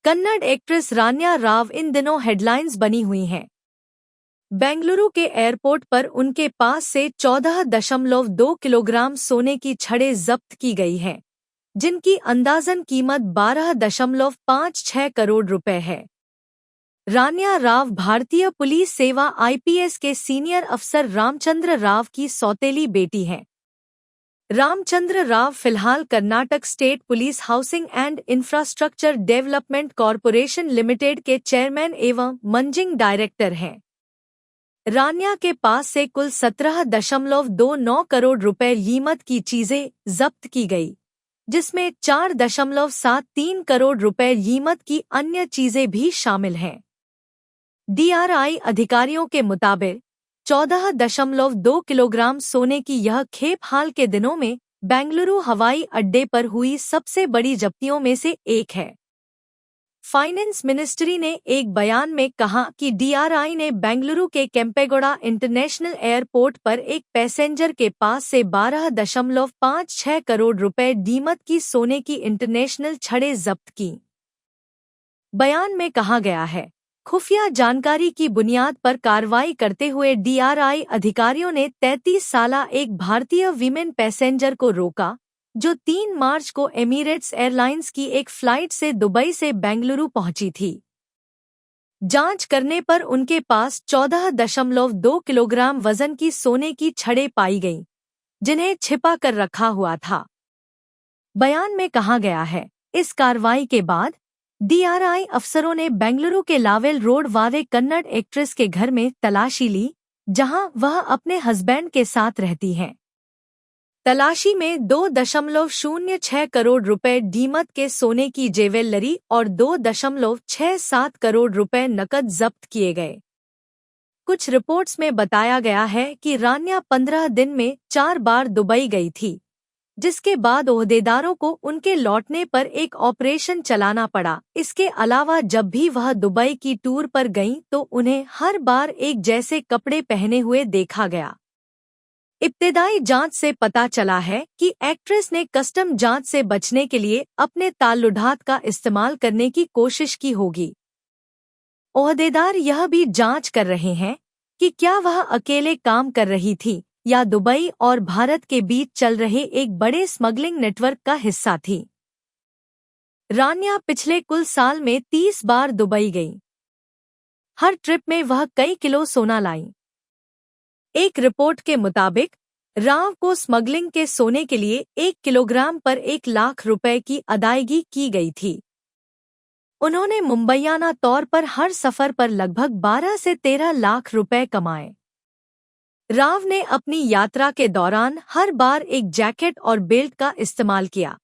Kannada actress रान्या राव इन दिनों headlines बनी हुई हैं। बेंगलुरु के एयरपोर्ट पर उनके पास से 14.2 किलोग्राम सोने की छड़ें जब्त की गई हैं, जिनकी अंदाजन कीमत 12.56 करोड़ रुपए है। रान्या राव भारतीय पुलिस सेवा आईपीएस के सीनियर अफसर रामचंद्र राव की सौतेली बेटी हैं। रामचंद्र राव फिलहाल Karnataka state police housing and infrastructure development corporation limited के चेयरमैन एवं मैनेजिंग डायरेक्टर हैं। रान्या के पास से कुल 17.29 करोड़ रुपए कीमत की चीजें जब्त की गई, जिसमें 4.73 करोड़ रुपए कीमत की अन्य चीजें भी शामिल हैं। डीआरआई अधिकारियों के मुताबिक 14.2 किलोग्राम सोने की यह खेप हाल के दिनों में बेंगलुरु हवाई अड्डे पर हुई सबसे बड़ी जब्तियों में से एक है। फाइनेंस मिनिस्ट्री ने एक बयान में कहा कि डीआरआई ने बेंगलुरु के केम्पेगौड़ा इंटरनेशनल एयरपोर्ट पर एक पैसेंजर के पास से 12.56 करोड़ रुपए कीमत की सोने की इंटरनेशनल छड़ें जब्त की। बयान में कहा गया है, खुफिया जानकारी की बुनियाद पर कार्रवाई करते हुए डीआरआई अधिकारियों ने 33 साला एक भारतीय वीमेन पैसेंजर को रोका, जो 3 मार्च को एमिरेट्स एयरलाइंस की एक फ्लाइट से दुबई से बेंगलुरु पहुंची थी। जांच करने पर उनके पास 14.2 किलोग्राम वजन की सोने की छड़ें पाई गईं, जिन्हें छिपा कर रखा हुआ था। बयान में कहा गया है, इस कार्रवाई के बाद डीआरआई अफसरों ने बेंगलुरु के लावेल रोड वाले कन्नड़ एक्ट्रेस के घर में तलाशी ली, जहां वह अपने हस्बैंड के साथ रहती हैं। तलाशी में 2.06 करोड़ रुपए कीमत के सोने की ज्वेलरी और 2.67 करोड़ रुपए नकद जब्त किए गए। कुछ रिपोर्ट्स में बताया गया है कि रान्या 15 दिन में 4 बार दुबई गई थी, जिसके बाद ओहदेदारों को उनके लौटने पर एक ऑपरेशन चलाना पड़ा। इसके अलावा जब भी वह दुबई की टूर पर गईं तो उन्हें हर बार एक जैसे कपड़े पहने हुए देखा गया। इब्तदाई जांच से पता चला है कि एक्ट्रेस ने कस्टम जांच से बचने के लिए अपने ताल्लुकात का इस्तेमाल करने की कोशिश की होगी। ओहदेदार यह भी जांच कर रहे हैं कि क्या वह अकेले काम कर रही थी या दुबई और भारत के बीच चल रहे एक बड़े स्मगलिंग नेटवर्क का हिस्सा थी। रान्या पिछले कुल साल में 30 बार दुबई गई। हर ट्रिप में वह कई किलो सोना लाई। एक रिपोर्ट के मुताबिक राव को स्मगलिंग के सोने के लिए 1 किलोग्राम पर 1 लाख रुपए की अदायगी की गई थी। उन्होंने मुंबईयाना तौर पर हर सफर पर लगभग 12 से 13 लाख रुपए कमाए। राव ने अपनी यात्रा के दौरान हर बार एक जैकेट और बेल्ट का इस्तेमाल किया।